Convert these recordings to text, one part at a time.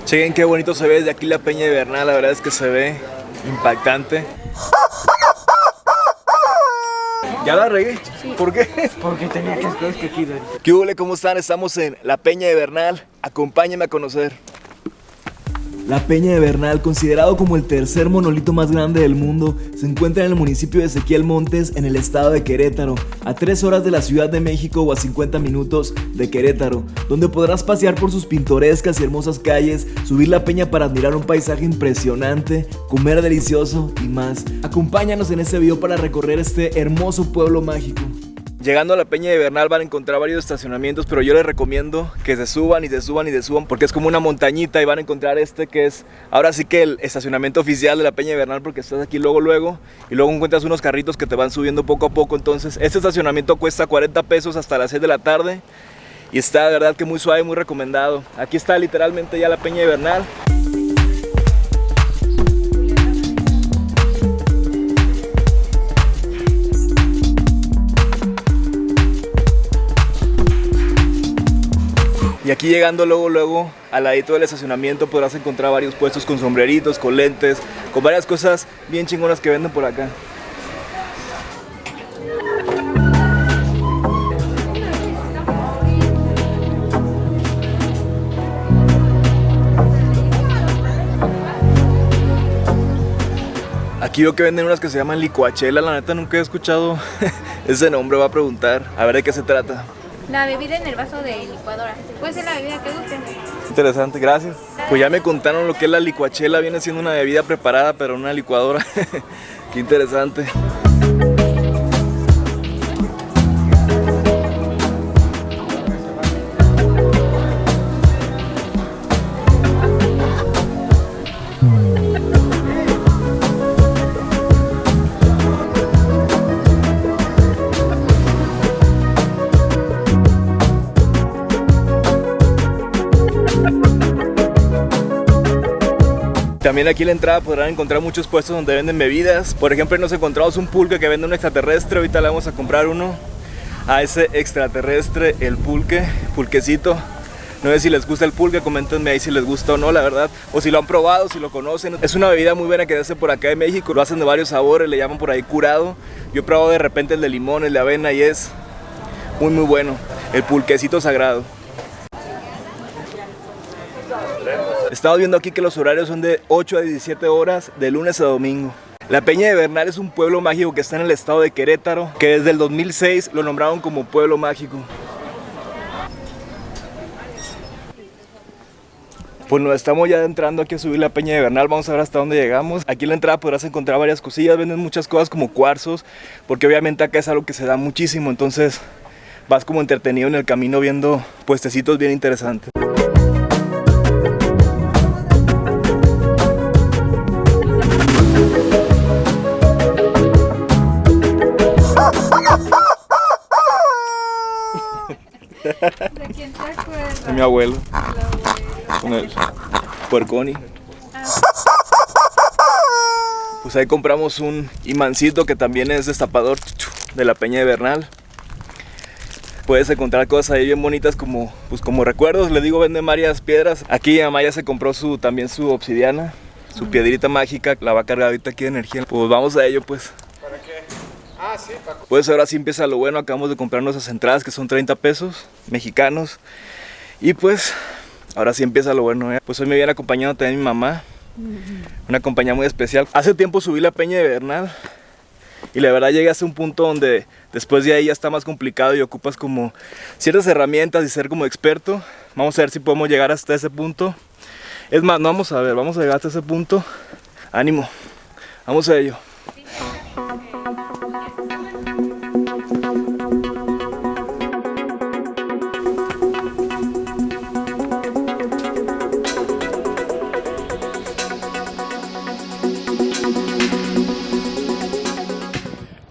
Chequen qué bonito se ve desde aquí la Peña de Bernal, la verdad es que se ve impactante. ¿Ya la regué? Sí. ¿Por qué? Porque tenía que escoger que aquí. ¿Qué hubo? ¿Cómo están? Estamos en la Peña de Bernal. Acompáñenme a conocer. La Peña de Bernal, considerado como el tercer monolito más grande del mundo, se encuentra en el municipio de Ezequiel Montes, en el estado de Querétaro, a 3 horas de la Ciudad de México o a 50 minutos de Querétaro, donde podrás pasear por sus pintorescas y hermosas calles, subir la peña para admirar un paisaje impresionante, comer delicioso y más. Acompáñanos en este video para recorrer este hermoso pueblo mágico. Llegando a la Peña de Bernal van a encontrar varios estacionamientos, pero yo les recomiendo que se suban y se suban y se suban porque es como una montañita y van a encontrar este que es ahora sí que el estacionamiento oficial de la Peña de Bernal, porque estás aquí luego y luego encuentras unos carritos que te van subiendo poco a poco. Entonces este estacionamiento cuesta 40 pesos hasta las 6 de la tarde y está de verdad que muy suave, muy recomendado. Aquí está literalmente ya la Peña de Bernal. Y aquí llegando luego al ladito del estacionamiento podrás encontrar varios puestos con sombreritos, con lentes, con varias cosas bien chingonas que venden por acá. Aquí veo que venden unas que se llaman licuachela, la neta nunca he escuchado ese nombre, voy a preguntar, a ver de qué se trata. La bebida en el vaso de licuadora. Puede ser la bebida que gusten. Interesante, gracias. Pues ya me contaron lo que es la licuachela, viene siendo una bebida preparada pero en una licuadora. Qué interesante. También aquí en la entrada podrán encontrar muchos puestos donde venden bebidas. Por ejemplo, nos encontramos un pulque que vende un extraterrestre. Ahorita le vamos a comprar uno a ese extraterrestre, el pulquecito. No sé si les gusta el pulque, coméntenme ahí si les gusta o no, la verdad. O si lo han probado, si lo conocen. Es una bebida muy buena que se hace por acá en México. Lo hacen de varios sabores, le llaman por ahí curado. Yo he probado de repente el de limón, el de avena y es muy bueno. El pulquecito sagrado. Estamos viendo aquí que los horarios son de 8 a 17 horas, de lunes a domingo. La Peña de Bernal es un pueblo mágico que está en el estado de Querétaro, que desde el 2006 lo nombraron como pueblo mágico. Pues nos estamos ya entrando aquí a subir la Peña de Bernal, vamos a ver hasta dónde llegamos. Aquí en la entrada podrás encontrar varias cosillas, venden muchas cosas como cuarzos, porque obviamente acá es algo que se da muchísimo, entonces vas como entretenido en el camino viendo puestecitos bien interesantes. ¿De quién te acuerdas? De mi abuelo, con el puerconi. Pues ahí compramos un imancito que también es destapador de la Peña de Bernal. Puedes encontrar cosas ahí bien bonitas como recuerdos. Les digo, venden varias piedras. Aquí Amaya se compró también su obsidiana, su piedrita mágica, la va a cargar ahorita aquí de energía. Pues vamos a ello pues. ¿Para qué? Ah, sí, para... Pues ahora sí empieza lo bueno, acabamos de comprar nuestras entradas que son 30 pesos mexicanos. Y pues ahora sí empieza lo bueno, ¿eh? Pues hoy me viene acompañando también mi mamá, una compañía muy especial. Hace tiempo subí la Peña de Bernal y la verdad llegué hasta un punto donde después de ahí ya está más complicado y ocupas como ciertas herramientas y ser como experto. Vamos a ver si podemos llegar hasta ese punto. Es más, no vamos a ver, vamos a llegar hasta ese punto. Ánimo, vamos a ello.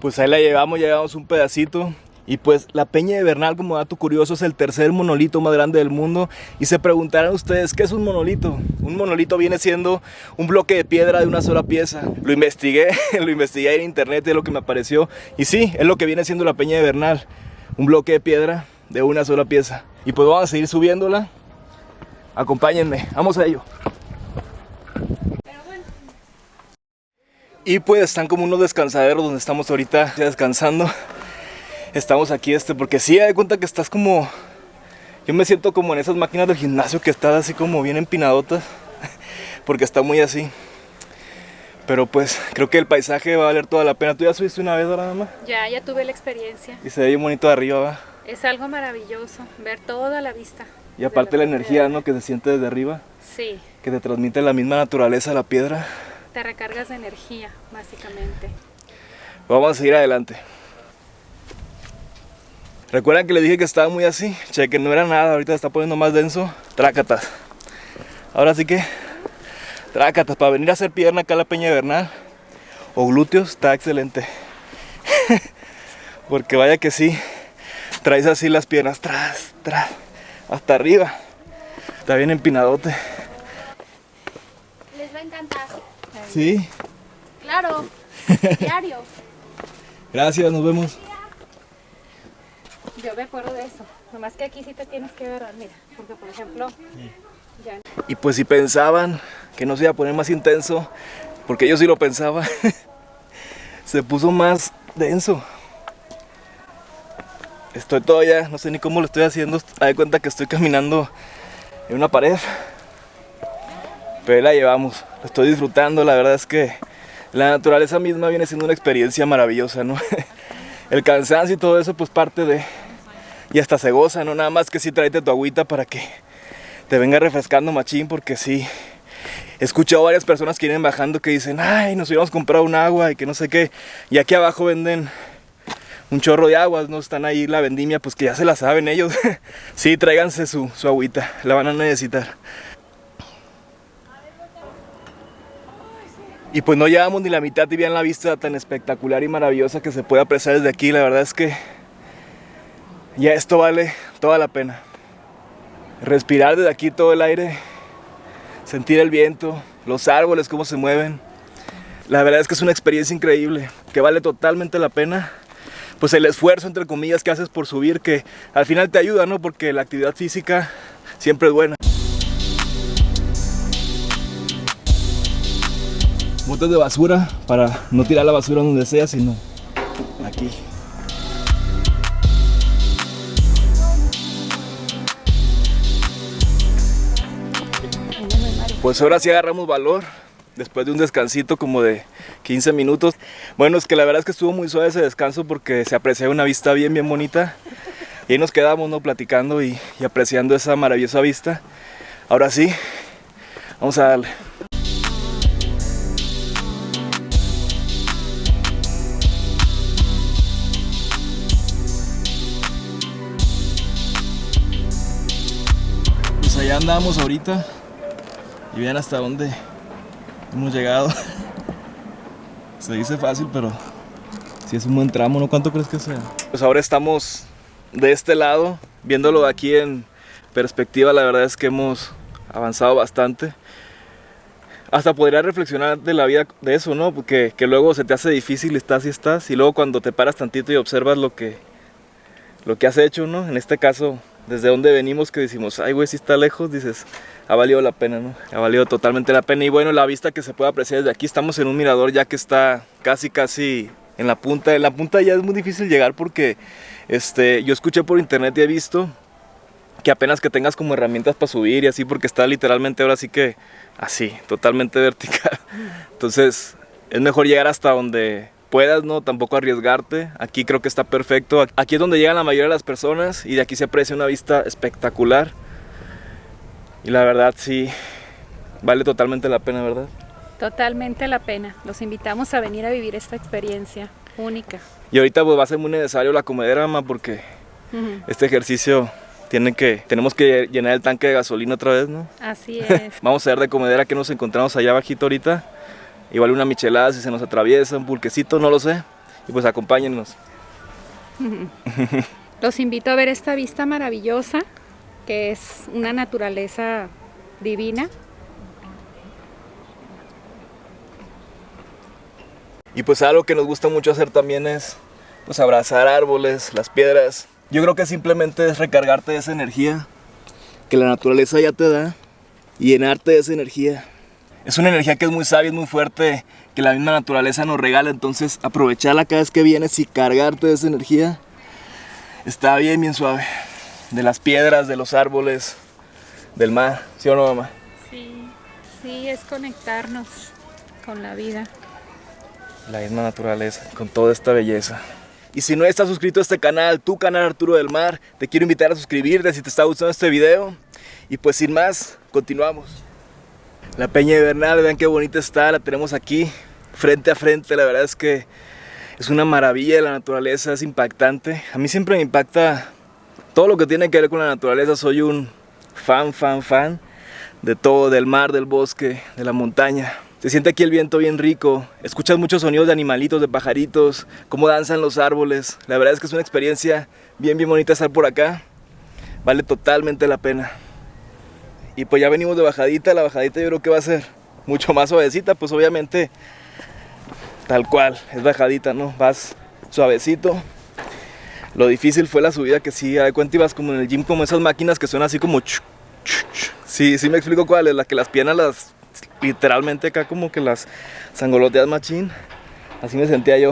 Pues ahí la llevamos un pedacito. Y pues la Peña de Bernal, como dato curioso, es el tercer monolito más grande del mundo. Y se preguntarán ustedes, ¿qué es un monolito? Un monolito viene siendo un bloque de piedra de una sola pieza. Lo investigué en internet, es lo que me apareció. Y sí, es lo que viene siendo la Peña de Bernal. Un bloque de piedra de una sola pieza. Y pues vamos a seguir subiéndola. Acompáñenme, vamos a ello. Y pues están como unos descansaderos donde estamos ahorita ya descansando. Estamos aquí porque sí, da cuenta que estás como... Yo me siento como en esas máquinas del gimnasio que estás así como bien empinadotas. Porque está muy así. Pero pues creo que el paisaje va a valer toda la pena. ¿Tú ya subiste una vez, ahora, mamá? Ya tuve la experiencia. Y se ve bien bonito de arriba, ¿va? Es algo maravilloso, ver toda la vista. Y aparte la energía, ¿no? Que se siente desde arriba. Sí, Que te transmite la misma naturaleza de la piedra. te recargas de energía, básicamente. Vamos a seguir adelante. ¿Recuerdan que les dije que estaba muy así? Chequen, no era nada, ahorita se está poniendo más denso. Trácatas. Ahora sí que... Trácatas, para venir a hacer pierna acá a la Peña de Bernal o glúteos, está excelente. Porque vaya que sí, traes así las piernas tras, hasta arriba. Está bien empinadote. Les va a encantar. Sí. Claro, diario. Gracias, nos vemos. Yo me acuerdo de eso. Nomás que aquí sí te tienes que ver, mira. Porque, por ejemplo, ya... Y pues si pensaban que no se iba a poner más intenso, porque yo sí lo pensaba, se puso más denso. Estoy todavía, no sé ni cómo lo estoy haciendo, me doy cuenta que estoy caminando en una pared. Pero ahí la llevamos, lo estoy disfrutando, la verdad es que la naturaleza misma viene siendo una experiencia maravillosa, ¿no? El cansancio y todo eso pues parte de... Y hasta se goza, ¿no? Nada más que sí tráete tu agüita para que te venga refrescando machín, porque sí, he escuchado a varias personas que vienen bajando que dicen, ay, nos hubiéramos comprado un agua y que no sé qué, y aquí abajo venden un chorro de aguas, ¿no? Están ahí la vendimia, pues que ya se la saben ellos. Sí, tráiganse su agüita, la van a necesitar. Y pues no llevamos ni la mitad y vean la vista tan espectacular y maravillosa que se puede apreciar desde aquí. La verdad es que ya esto vale toda la pena. Respirar desde aquí todo el aire, sentir el viento, los árboles, cómo se mueven. La verdad es que es una experiencia increíble, que vale totalmente la pena. Pues el esfuerzo, entre comillas, que haces por subir, que al final te ayuda, ¿no? Porque la actividad física siempre es buena. Botes de basura para no tirar la basura donde sea, sino aquí. Pues ahora sí agarramos valor, después de un descansito como de 15 minutos. Bueno, es que la verdad es que estuvo muy suave ese descanso porque se aprecia una vista bien bonita. Y ahí nos quedamos, ¿no? Platicando y apreciando esa maravillosa vista. Ahora sí, vamos a darle. Pues allá andamos ahorita. Y vean hasta dónde hemos llegado. Se dice fácil, pero sí es un buen tramo, ¿no? ¿Cuánto crees que sea? Pues ahora estamos de este lado, viéndolo de aquí en perspectiva. La verdad es que hemos avanzado bastante. Hasta podría reflexionar de la vida de eso, ¿no? Porque que luego se te hace difícil, estás y estás. Y luego cuando te paras tantito y observas lo que has hecho, ¿no? En este caso, desde donde venimos, que decimos, ay güey, si está lejos, dices, ha valido la pena, ¿no? Ha valido totalmente la pena. Y bueno, la vista que se puede apreciar desde aquí, estamos en un mirador ya que está casi en la punta. En la punta ya es muy difícil llegar porque yo escuché por internet y he visto que apenas que tengas como herramientas para subir y así, porque está literalmente ahora sí que así, totalmente vertical. Entonces es mejor llegar hasta donde puedas, ¿no? Tampoco arriesgarte. Aquí creo que está perfecto. Aquí es donde llegan la mayoría de las personas y de aquí se aprecia una vista espectacular. Y la verdad sí, vale totalmente la pena, ¿verdad? Totalmente la pena. Los invitamos a venir a vivir esta experiencia única. Y ahorita pues va a ser muy necesario la comedera, mamá, porque este ejercicio tenemos que llenar el tanque de gasolina otra vez, ¿no? Así es. Vamos a ver de comedera que nos encontramos allá abajito ahorita. Igual una michelada si se nos atraviesa, un pulquecito, no lo sé. Y pues acompáñennos. Los invito a ver esta vista maravillosa, que es una naturaleza divina. Y pues algo que nos gusta mucho hacer también es pues abrazar árboles, las piedras. Yo creo que simplemente es recargarte de esa energía que la naturaleza ya te da y llenarte de esa energía. Es una energía que es muy sabia, es muy fuerte, que la misma naturaleza nos regala. Entonces aprovecharla cada vez que vienes y cargarte de esa energía está bien, bien suave. De las piedras, de los árboles, del mar, ¿sí o no, mamá? Sí, sí, es conectarnos con la vida. La misma naturaleza, con toda esta belleza. Y si no estás suscrito a este canal, tu canal Arturo del Mar, te quiero invitar a suscribirte si te está gustando este video. Y pues sin más, continuamos. La Peña de Bernal, vean qué bonita está, la tenemos aquí, frente a frente. La verdad es que es una maravilla de la naturaleza, es impactante. A mí siempre me impacta todo lo que tiene que ver con la naturaleza. Soy un fan de todo, del mar, del bosque, de la montaña. Se siente aquí el viento bien rico, escuchas muchos sonidos de animalitos, de pajaritos, cómo danzan los árboles. La verdad es que es una experiencia bien bonita estar por acá, vale totalmente la pena. Y pues ya venimos de bajadita, la bajadita yo creo que va a ser mucho más suavecita, pues obviamente tal cual, es bajadita, ¿no? Vas suavecito. Lo difícil fue la subida, que sí, de cuenta ibas como en el gym, como esas máquinas que suenan así como Sí, me explico cuál es, la que las piernas las literalmente acá como que las sangoloteas machín. Así me sentía yo.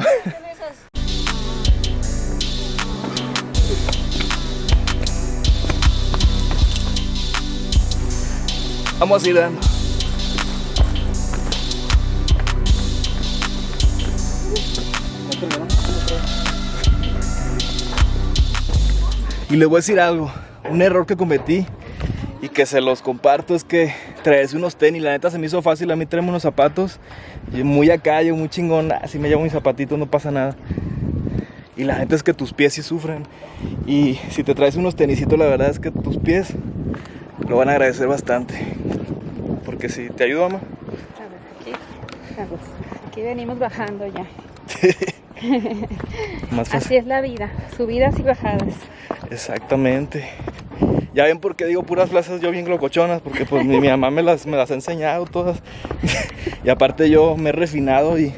Vamos a ir dando. Y les voy a decir algo, un error que cometí y que se los comparto es que traerse unos tenis, la neta se me hizo fácil a mí traerme unos zapatos, muy acá, yo muy chingón, así me llevo mis zapatitos, no pasa nada. Y la neta es que tus pies sí sufren, y si te traes unos tenisitos la verdad es que tus pies lo van a agradecer bastante, porque si te ayudo, mamá. A ver, aquí venimos bajando ya. Más fácil. Así es la vida, subidas y bajadas. Exactamente. Ya ven por qué digo puras frases yo bien glocochonas, porque pues mi mamá me las ha enseñado todas. Y aparte yo me he refinado y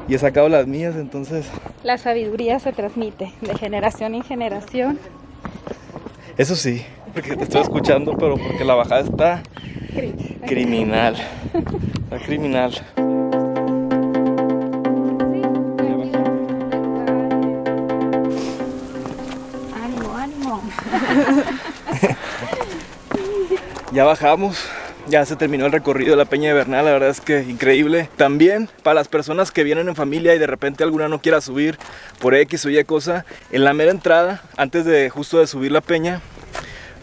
he sacado las mías, entonces... La sabiduría se transmite de generación en generación. Eso sí, porque te estoy escuchando, pero porque la bajada está criminal. Está criminal. Ánimo. Ya bajamos, ya se terminó el recorrido de la Peña de Bernal, la verdad es que increíble. También para las personas que vienen en familia y de repente alguna no quiera subir por X o Y cosa, en la mera entrada, antes de justo de subir la peña,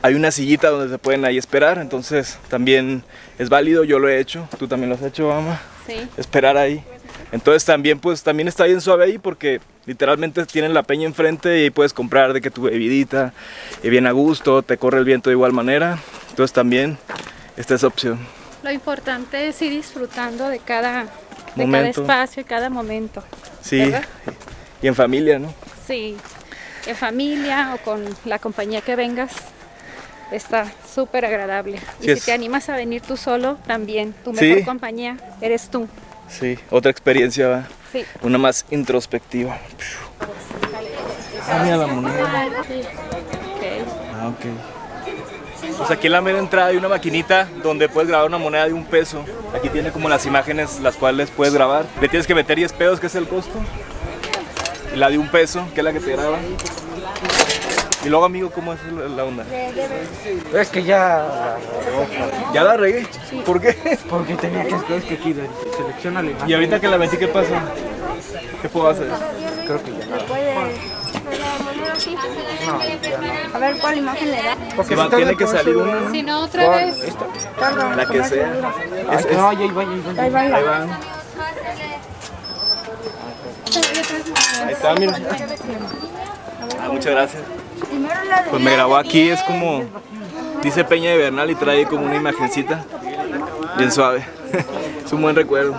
hay una sillita donde se pueden ahí esperar, entonces también es válido, yo lo he hecho, tú también lo has hecho, mamá. Sí. Esperar ahí. Entonces también está bien suave ahí porque literalmente tienen la peña enfrente y ahí puedes comprar de que tu bebidita y bien a gusto, te corre el viento de igual manera. Entonces también esta es opción. Lo importante es ir disfrutando de cada Momento. espacio y cada momento. Sí, ¿verdad? y en familia, ¿no? Sí, en familia o con la compañía que vengas, está súper agradable. Y Sí, si te animas a venir tú solo, también, tu Sí. mejor compañía eres tú. Sí, otra experiencia, ¿va? Sí. Una más introspectiva. Ah, mira la moneda. Ok. Ah, ok. Pues aquí en la mera entrada hay una maquinita donde puedes grabar una moneda de $1. Aquí tiene como las imágenes las cuales puedes grabar. Le tienes que meter 10 pesos, que es el costo. Y la de $1, que es la que te graba. Y luego, amigo, ¿cómo es la onda? Es que ya... ¿Ya la regué? ¿Por qué? Porque tenía que escoger que aquí, selecciona la imagen. Y ahorita que la metí, ¿qué pasa? ¿Qué puedo hacer? Creo que ya no. A ver cuál imagen le da. Se va, tiene que salir una, ¿no? Si no, otra vez. La que sea. No, ahí va. Ahí va, Ahí va. Ahí está, mira. Ah, muchas gracias. Primero la de Pues me grabó aquí, es como... Dice Peña de Bernal y trae como una imagencita. Bien suave. Es un buen recuerdo.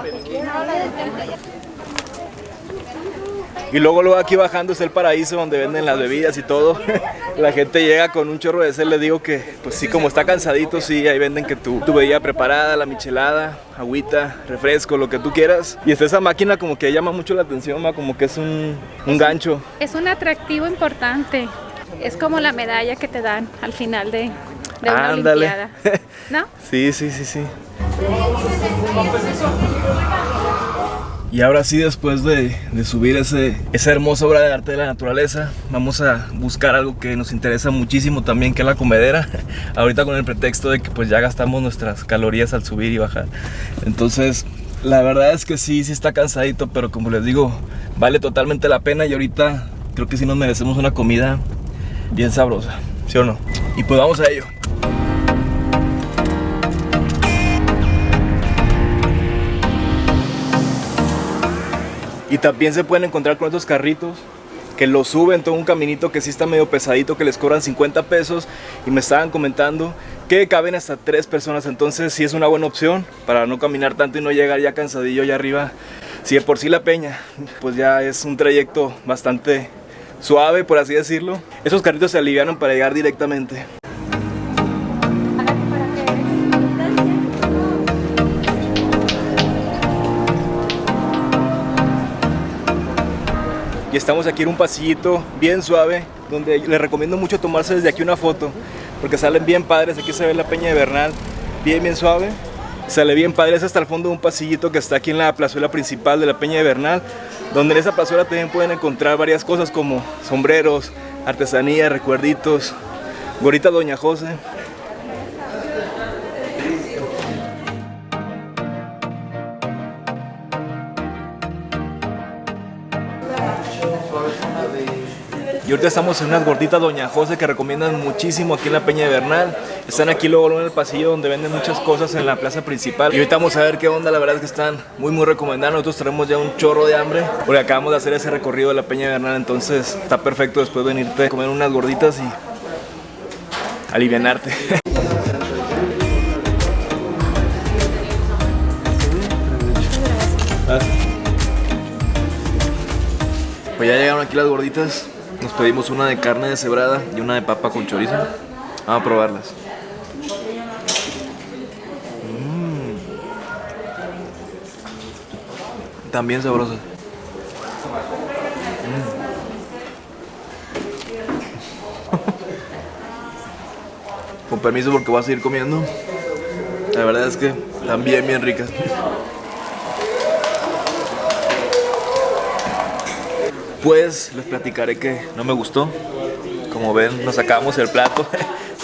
Y luego aquí bajando es el paraíso donde venden las bebidas y todo. La gente llega con un chorro de sed, les digo que, pues sí, como está cansadito, sí, ahí venden que tu bebida preparada, la michelada, agüita, refresco, lo que tú quieras. Y está esa máquina como que llama mucho la atención, como que es un gancho. Es un atractivo importante. Es como la medalla que te dan al final de una Ándale. olimpiada. ¿No? Sí. Y ahora sí, después de subir esa hermosa obra de arte de la naturaleza, vamos a buscar algo que nos interesa muchísimo también, que es la comedera. Ahorita con el pretexto de que pues ya gastamos nuestras calorías al subir y bajar. Entonces, la verdad es que sí está cansadito, pero como les digo, vale totalmente la pena. Y ahorita creo que sí nos merecemos una comida bien sabrosa, ¿sí o no? Y pues vamos a ello. Y también se pueden encontrar con estos carritos que los suben todo un caminito que sí está medio pesadito, que les cobran 50 pesos. Y me estaban comentando que caben hasta 3 personas, entonces sí es una buena opción para no caminar tanto y no llegar ya cansadillo allá arriba. Si de por sí la peña pues ya es un trayecto bastante suave, por así decirlo, esos carritos se alivianan para llegar directamente. Y estamos aquí en un pasillito bien suave, donde les recomiendo mucho tomarse desde aquí una foto, porque salen bien padres. Aquí se ve la peña de Bernal, bien suave. Sale bien padre, es hasta el fondo de un pasillito que está aquí en la plazuela principal de la peña de Bernal, donde en esa plazuela también pueden encontrar varias cosas como sombreros, artesanía, recuerditos, gorrita Doña José. Y ahorita estamos en unas gorditas Doña José que recomiendan muchísimo aquí en la peña de Bernal. Están aquí luego en el pasillo donde venden muchas cosas en la plaza principal. Y ahorita vamos a ver qué onda, la verdad es que están muy recomendados. Nosotros tenemos ya un chorro de hambre porque acabamos de hacer ese recorrido de la peña de Bernal. Entonces está perfecto después de venirte a comer unas gorditas y alivianarte. Pues ya llegaron aquí las gorditas. Nos pedimos una de carne deshebrada y una de papa con chorizo. Vamos a probarlas. También sabrosas. Con permiso porque voy a seguir comiendo. La verdad es que están bien ricas. Pues les platicaré que no me gustó. Como ven, nos acabamos el plato.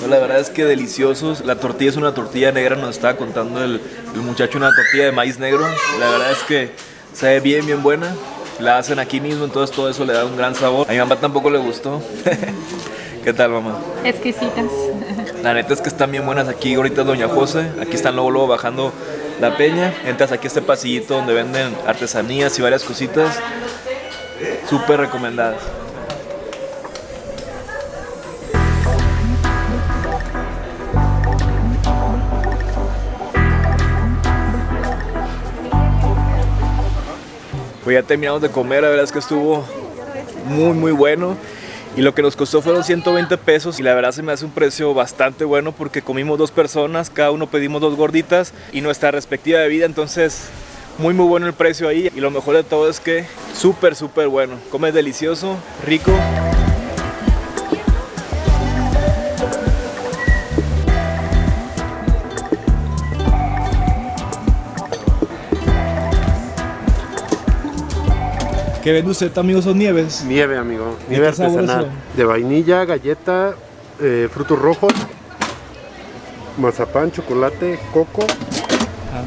No, la verdad es que deliciosos. La tortilla es una tortilla negra, nos estaba contando el muchacho, una tortilla de maíz negro. La verdad es que sabe bien buena. La hacen aquí mismo, entonces todo eso le da un gran sabor. A mi mamá tampoco le gustó. ¿Qué tal, mamá? Exquisitas. La neta es que están bien buenas aquí. Ahorita Doña José, aquí están luego bajando la peña. Entras aquí a este pasillito donde venden artesanías y varias cositas. Súper recomendadas. Pues ya terminamos de comer, la verdad es que estuvo muy bueno. Y lo que nos costó fueron 120 pesos y la verdad se me hace un precio bastante bueno porque comimos 2 personas, cada uno pedimos 2 gorditas y nuestra respectiva bebida, entonces muy bueno el precio ahí. Y lo mejor de todo es que súper bueno, comes delicioso, rico. ¿Qué vende usted, amigo? ¿Son nieves? Nieve, amigo. Nieve artesanal. De vainilla, galleta, frutos rojos, mazapán, chocolate, coco,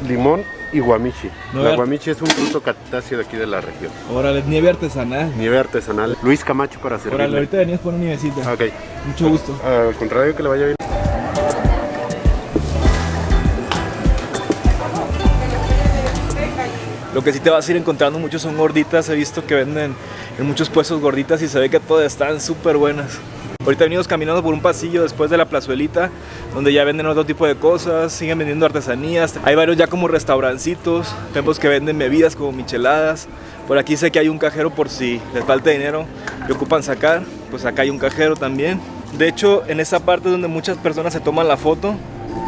limón y guamichi. La guamichi es un fruto cactáceo de aquí de la región. Órale, nieve artesanal. Nieve artesanal. Luis Camacho para servirle. Órale, ahorita venías por una nievecita. Ok. Mucho gusto. Al contrario, que le vaya bien. Lo que sí te vas a ir encontrando mucho son gorditas. He visto que venden en muchos puestos gorditas y se ve que todas están súper buenas. Ahorita venimos caminando por un pasillo después de la plazuelita, donde ya venden otro tipo de cosas, siguen vendiendo artesanías. Hay varios ya como restaurancitos, vemos que venden bebidas como micheladas. Por aquí sé que hay un cajero por si les falta dinero y ocupan sacar, pues acá hay un cajero también. De hecho, en esa parte donde muchas personas se toman la foto,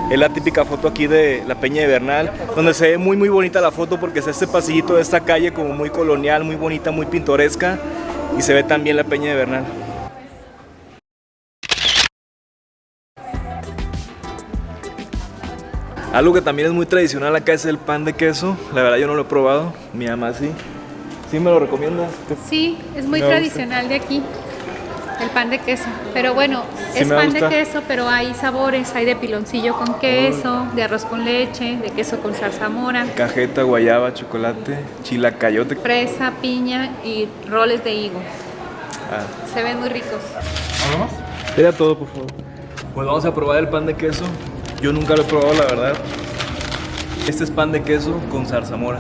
es la típica foto aquí de la Peña de Bernal, donde se ve muy bonita la foto porque es este pasillito de esta calle como muy colonial, muy bonita, muy pintoresca, y se ve también la Peña de Bernal. Algo que también es muy tradicional acá es el pan de queso. La verdad yo no lo he probado, mi mamá sí. ¿Sí me lo recomiendas? Sí, es muy Me gusta. tradicional de aquí, el pan de queso. Pero bueno, Sí es me pan de gusta. queso, pero hay sabores. Hay de piloncillo con queso, de arroz con leche, de queso con zarzamora, Cajeta, guayaba, chocolate, chilacayote. fresa, piña y roles de higo. Ah. Se ven muy ricos. Era todo, por favor. Pues vamos a probar el pan de queso. Yo nunca lo he probado, la verdad. Este es pan de queso con zarzamora.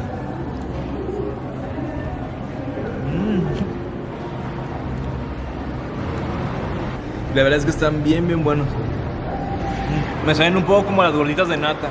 La verdad es que están bien, bien buenos. Me saben un poco como las gorditas de nata.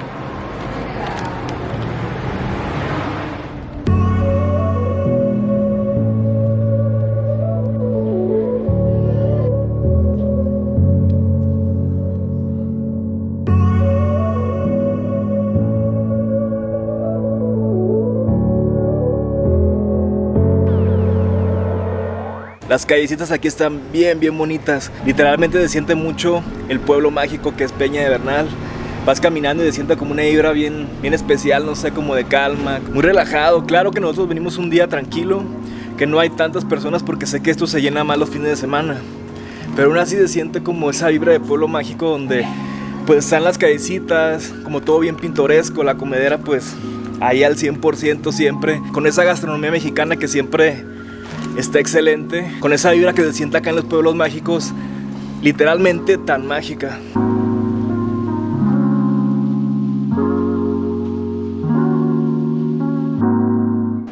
Las callecitas aquí están bien, bien bonitas. Literalmente se siente mucho el pueblo mágico que es Peña de Bernal. Vas caminando y se siente como una vibra bien, bien especial, no sé, como de calma, muy relajado. Claro que nosotros venimos un día tranquilo, que no hay tantas personas porque sé que esto se llena más los fines de semana. Pero aún así se siente como esa vibra de pueblo mágico donde pues están las callecitas, como todo bien pintoresco, la comedera pues ahí al 100% siempre, con esa gastronomía mexicana que siempre está excelente, con esa vibra que se siente acá en los pueblos mágicos, literalmente tan mágica.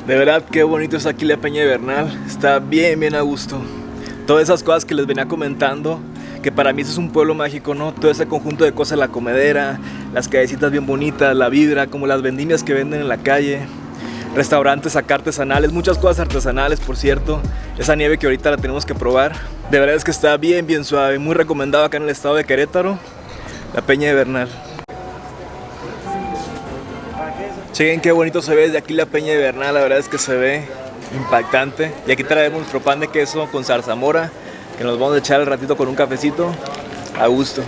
De verdad, qué bonito es aquí la Peña de Bernal, está bien, bien a gusto. Todas esas cosas que les venía comentando, que para mí eso es un pueblo mágico, ¿no? Todo ese conjunto de cosas, la comedera, las callecitas bien bonitas, la vibra, como las vendimias que venden en la calle. Restaurantes acá artesanales, muchas cosas artesanales, por cierto. Esa nieve que ahorita la tenemos que probar. De verdad es que está bien, bien suave. Muy recomendado acá en el estado de Querétaro, la Peña de Bernal. Chequen qué bonito se ve desde aquí la Peña de Bernal. La verdad es que se ve impactante. Y aquí traemos nuestro pan de queso con zarzamora, que nos vamos a echar al ratito con un cafecito. A gusto.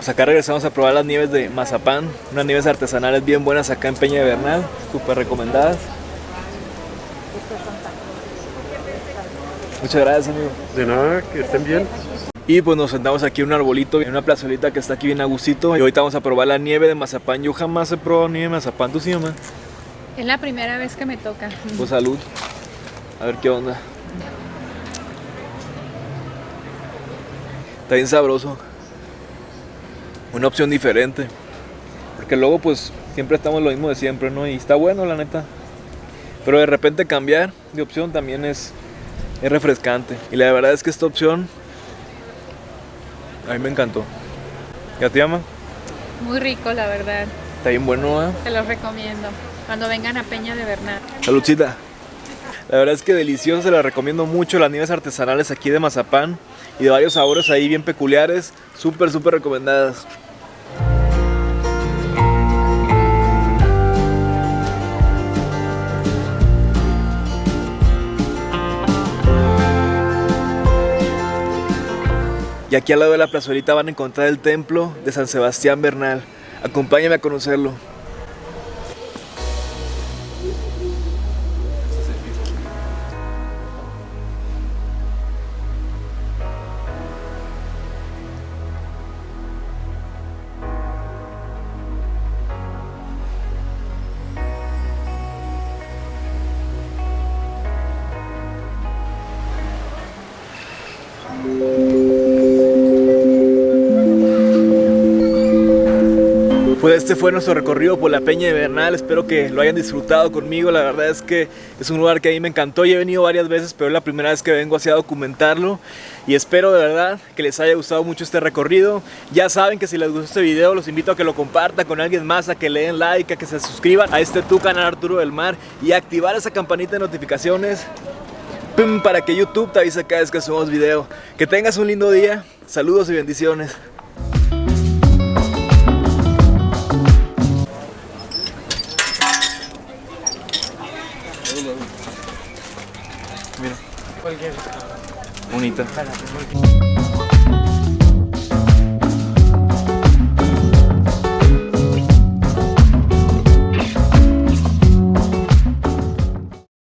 Pues acá regresamos a probar las nieves de mazapán, unas nieves artesanales bien buenas acá en Peña de Bernal, súper recomendadas. Muchas gracias, amigo. De nada, que estén bien. Y pues nos sentamos aquí en un arbolito, en una plazolita que está aquí bien a gustito. Y ahorita vamos a probar la nieve de mazapán. Yo jamás he probado nieve de mazapán, ¿tú sí, mamá? Es la primera vez que me toca. Pues salud. A ver qué onda. Está bien sabroso. Una opción diferente. Porque luego pues siempre estamos lo mismo de siempre, ¿no? Y está bueno, la neta. Pero de repente cambiar de opción también es refrescante. Y la verdad es que esta opción a mí me encantó. ¿Ya te llama? Muy rico, la verdad. Está bien bueno, ¿eh? Te los recomiendo. Cuando vengan a Peña de Bernal. Saludcita. La verdad es que delicioso, se la recomiendo mucho. Las nieves artesanales aquí de mazapán y de varios sabores ahí bien peculiares. Súper, súper recomendadas. Y aquí al lado de la plazolita van a encontrar el templo de San Sebastián Bernal. Acompáñame a conocerlo. Pues este fue nuestro recorrido por la Peña de Bernal, espero que lo hayan disfrutado conmigo. La verdad es que es un lugar que a mí me encantó y he venido varias veces, pero es la primera vez que vengo así a documentarlo y espero de verdad que les haya gustado mucho este recorrido. Ya saben que si les gustó este video los invito a que lo compartan con alguien más, a que le den like, a que se suscriban a este tu canal Arturo del Mar y a activar esa campanita de notificaciones para que YouTube te avise cada vez que subamos video. Que tengas un lindo día, saludos y bendiciones. Mira. Cualquier. Bonita. Espérate,